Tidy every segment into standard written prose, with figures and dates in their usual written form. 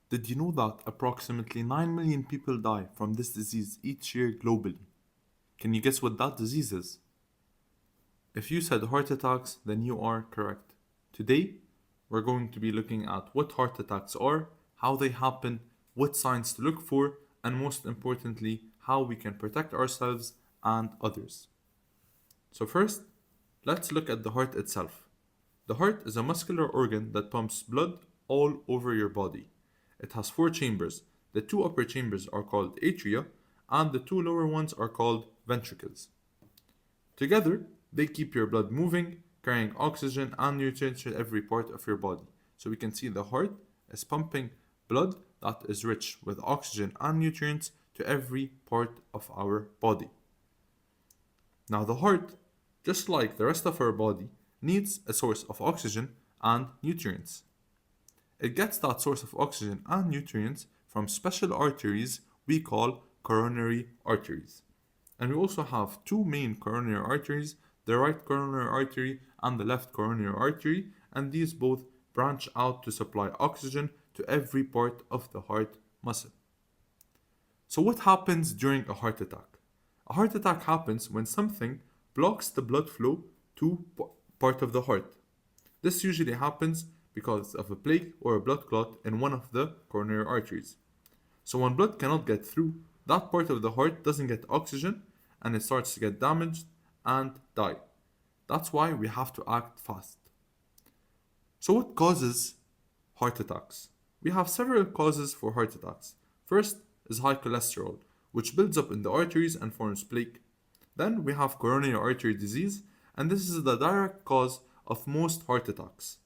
Did you know that approximately 9 million people die from this disease each year globally? Can you guess what that disease is? If you said heart attacks, then you are correct. Today, we're going to be looking at what heart attacks are, how they happen, what signs to look for, and most importantly, how we can protect ourselves and others. So, first, let's look at the heart itself. The heart is a muscular organ that pumps blood all over your body. It has four chambers. The two upper chambers are called atria, and the two lower ones are called ventricles. Together, they keep your blood moving, carrying oxygen and nutrients to every part of your body. So we can see the heart is pumping blood that is rich with oxygen and nutrients to every part of our body. Now, the heart, just like the rest of our body, needs a source of oxygen and nutrients. It gets that source of oxygen and nutrients from special arteries we call coronary arteries. And we also have two main coronary arteries, the right coronary artery and the left coronary artery, and these both branch out to supply oxygen to every part of the heart muscle. So, what happens during a heart attack? A heart attack happens when something blocks the blood flow to part of the heart. This usually happens because of a plaque or a blood clot in one of the coronary arteries. So when blood cannot get through, that part of the heart doesn't get oxygen and it starts to get damaged and die. That's why we have to act fast. So what causes heart attacks? We have several causes for heart attacks. First is high cholesterol, which builds up in the arteries and forms plaque. Then we have coronary artery disease, and this is the direct cause of most heart attacks.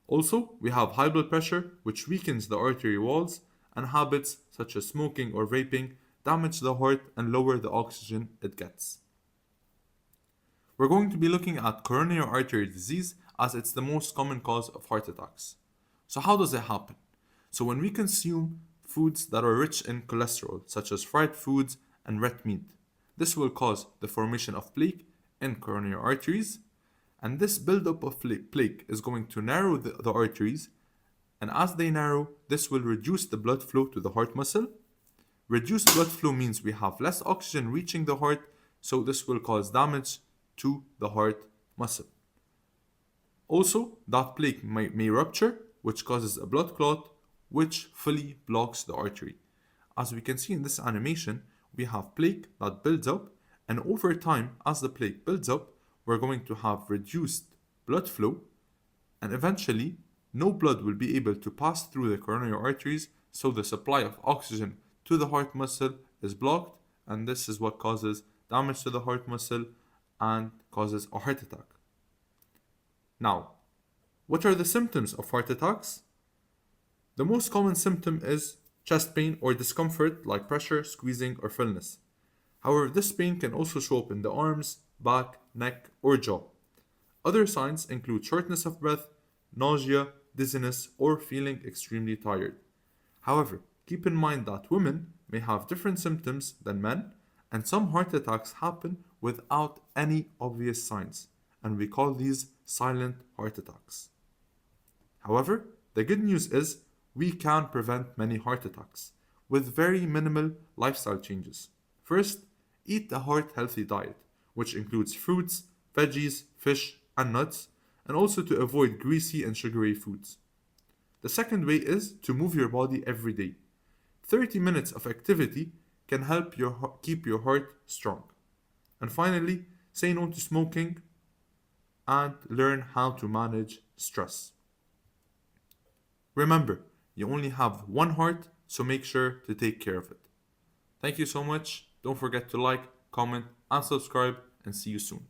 Also, we have high blood pressure, which weakens the artery walls, and habits such as smoking or vaping damage the heart and lower the oxygen it gets. We're going to be looking at coronary artery disease as it's the most common cause of heart attacks. So, how does it happen? So, when we consume foods that are rich in cholesterol, such as fried foods and red meat, this will cause the formation of plaque in coronary arteries, and this buildup of plaque is going to narrow the arteries, and as they narrow, this will reduce the blood flow to the heart muscle. Reduced blood flow means we have less oxygen reaching the heart, so this will cause damage to the heart muscle. Also, that plaque may rupture, which causes a blood clot, which fully blocks the artery. As we can see in this animation, we have plaque that builds up, and over time, as the plaque builds up, we're going to have reduced blood flow, and eventually, no blood will be able to pass through the coronary arteries, so the supply of oxygen to the heart muscle is blocked, and this is what causes damage to the heart muscle and causes a heart attack. Now, what are the symptoms of heart attacks? The most common symptom is chest pain or discomfort like pressure, squeezing, or fullness. However, this pain can also show up in the arms, back, neck, or jaw. Other signs include shortness of breath, nausea, dizziness, or feeling extremely tired. However, keep in mind that women may have different symptoms than men, and some heart attacks happen without any obvious signs, and we call these silent heart attacks. However, the good news is we can prevent many heart attacks with very minimal lifestyle changes. First, eat a heart healthy diet, which includes fruits, veggies, fish, and nuts, and also to avoid greasy and sugary foods. The second way is to move your body every day. 30 minutes of activity can help keep your heart strong. And finally, say no to smoking and learn how to manage stress. Remember, you only have one heart, so make sure to take care of it. Thank you so much. Don't forget to like, comment, and subscribe, and see you soon.